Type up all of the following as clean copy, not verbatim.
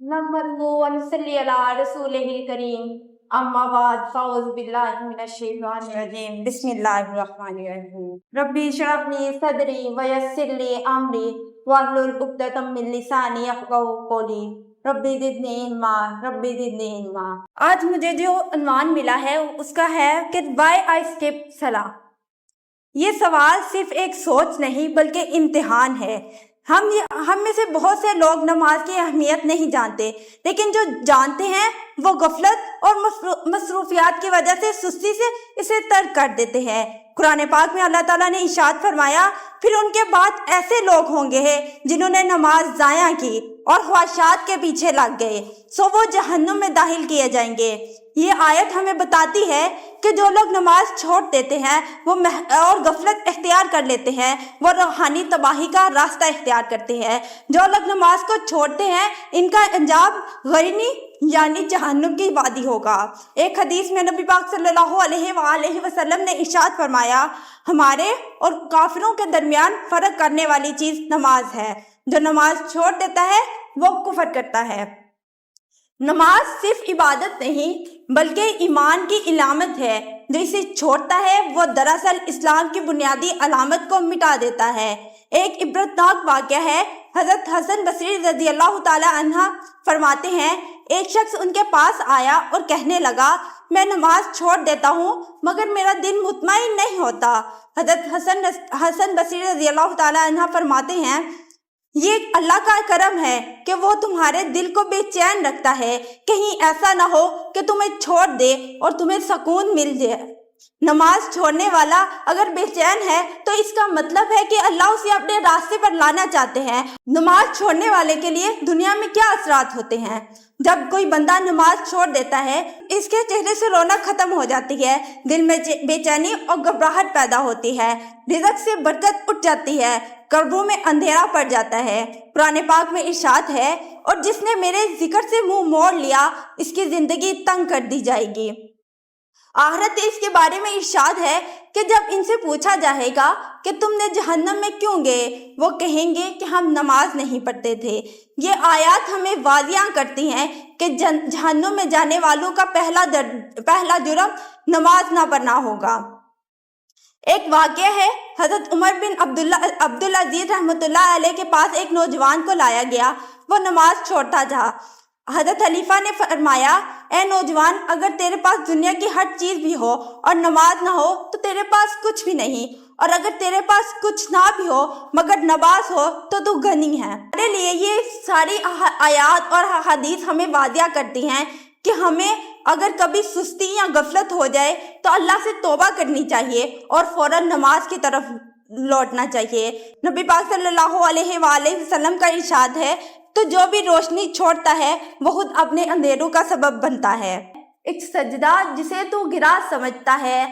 نحمده ونصلي على رسوله الكريم اما بعد فاعوذ بالله من الشیطان الرجیم بسم اللہ الرحمن الرحیم ربی اشرح لی صدری ویسر لی امری واحلل عقدۃ من لسانی یفقہوا قولی ربی زدنی علما ربی زدنی علما۔ آج مجھے جو عنوان ملا ہے اس کا ہے کہ وائی آئی اسکپ صلاح۔ یہ سوال صرف ایک سوچ نہیں بلکہ امتحان ہے۔ ہم میں سے بہت سے لوگ نماز کی اہمیت نہیں جانتے، لیکن جو جانتے ہیں وہ غفلت اور مصروفیات کی وجہ سے سستی سے اسے ترک کر دیتے ہیں۔ قرآن پاک میں اللہ تعالیٰ نے ارشاد فرمایا، پھر ان کے بعد ایسے لوگ ہوں گے جنہوں نے نماز ضائع کی اور خواہشات کے پیچھے لگ گئے، سو وہ جہنم میں داخل کیے جائیں گے۔ یہ آیت ہمیں بتاتی ہے کہ جو لوگ نماز چھوڑ دیتے ہیں اور غفلت اختیار کر لیتے ہیں وہ روحانی تباہی کا راستہ اختیار کرتے ہیں۔ جو لوگ نماز کو چھوڑتے ہیں ان کا انجام غرنی یعنی جہنم کی وادی ہوگا۔ ایک حدیث میں نبی پاک صلی اللہ علیہ وآلہ وسلم نے ارشاد فرمایا، ہمارے اور کافروں کے درمیان فرق کرنے والی چیز نماز ہے، جو نماز چھوڑ دیتا ہے وہ کفر کرتا ہے۔ نماز صرف عبادت نہیں بلکہ ایمان کی علامت ہے، جو اسے چھوڑتا ہے وہ دراصل اسلام کی بنیادی علامت کو مٹا دیتا ہے۔ ایک عبرتناک واقعہ ہے۔ حضرت حسن بصری رضی اللہ تعالی عنہ فرماتے ہیں، ایک شخص ان کے پاس آیا اور کہنے لگا، میں نماز چھوڑ دیتا ہوں مگر میرا دل مطمئن نہیں ہوتا۔ حضرت حسن بصری رضی اللہ تعالی عنہ فرماتے ہیں، یہ اللہ کا کرم ہے کہ وہ تمہارے دل کو بے چین رکھتا ہے، کہیں ایسا نہ ہو کہ تمہیں چھوڑ دے اور تمہیں سکون مل جائے۔ نماز چھوڑنے والا اگر بے چین ہے تو اس کا مطلب ہے کہ اللہ اسے اپنے راستے پر لانا چاہتے ہیں۔ نماز چھوڑنے والے کے لیے دنیا میں کیا اثرات ہوتے ہیں؟ جب کوئی بندہ نماز چھوڑ دیتا ہے اس کے چہرے سے رونق ختم ہو جاتی ہے، دل میں بے چینی اور گھبراہٹ پیدا ہوتی ہے، رزق سے برکت اٹھ جاتی ہے، قلبوں میں اندھیرا پڑ جاتا ہے۔ قرآن پاک میں ارشاد ہے، اور جس نے میرے ذکر سے منہ موڑ لیا اس کی زندگی تنگ کر دی جائے گی۔ آخرت اس کے بارے میں ارشاد ہے کہ جب ان سے پوچھا جائے گا کہ تم نے جہنم میں کیوں گئے، وہ کہیں گے کہ ہم نماز نہیں پڑھتے تھے۔ یہ آیات ہمیں واضح کرتی ہیں کہ جہنم میں جانے والوں کا پہلا جرم نماز نہ پڑھنا ہوگا۔ ایک واقعہ ہے، حضرت عمر بن عبدالعزیز رحمۃ اللہ علیہ کے پاس ایک نوجوان کو لایا گیا، وہ نماز چھوڑتا تھا۔ حضرت خلیفہ نے فرمایا، اے نوجوان، اگر تیرے پاس دنیا کی ہر چیز بھی ہو اور نماز نہ ہو تو تیرے پاس کچھ بھی نہیں، اور اگر تیرے پاس کچھ نہ بھی ہو مگر نماز ہو تو غنی ہے۔ ہمارے لیے یہ ساری آیات اور حدیث ہمیں واضح کرتی ہیں کہ ہمیں اگر کبھی سستی یا غفلت ہو جائے تو اللہ سے توبہ کرنی چاہیے اور فوراً نماز کی طرف لوٹنا چاہیے۔ نبی پاک صلی اللہ علیہ وآلہ وسلم کا ارشاد ہے، تو جو بھی روشنی چھوڑتا ہے وہ خود اپنے اندھیروں کا سبب بنتا ہے۔ ایک سجدہ جسے تو گرا سمجھتا ہے،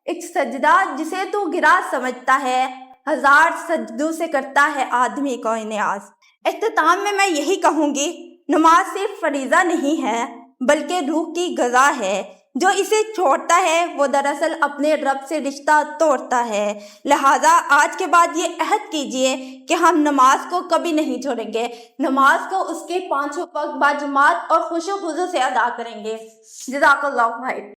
ایک سجدہ جسے تو گرا سمجھتا ہے، ہزار سجدوں سے کرتا ہے آدمی کو نیاز۔ اختتام میں میں یہی کہوں گی، نماز صرف فریضہ نہیں ہے بلکہ روح کی غذا ہے۔ جو اسے چھوڑتا ہے وہ دراصل اپنے رب سے رشتہ توڑتا ہے۔ لہٰذا آج کے بعد یہ عہد کیجئے کہ ہم نماز کو کبھی نہیں چھوڑیں گے، نماز کو اس کے 5 وقت باجماعت اور خوش و خضوع سے ادا کریں گے۔ جزاک اللہ خیر۔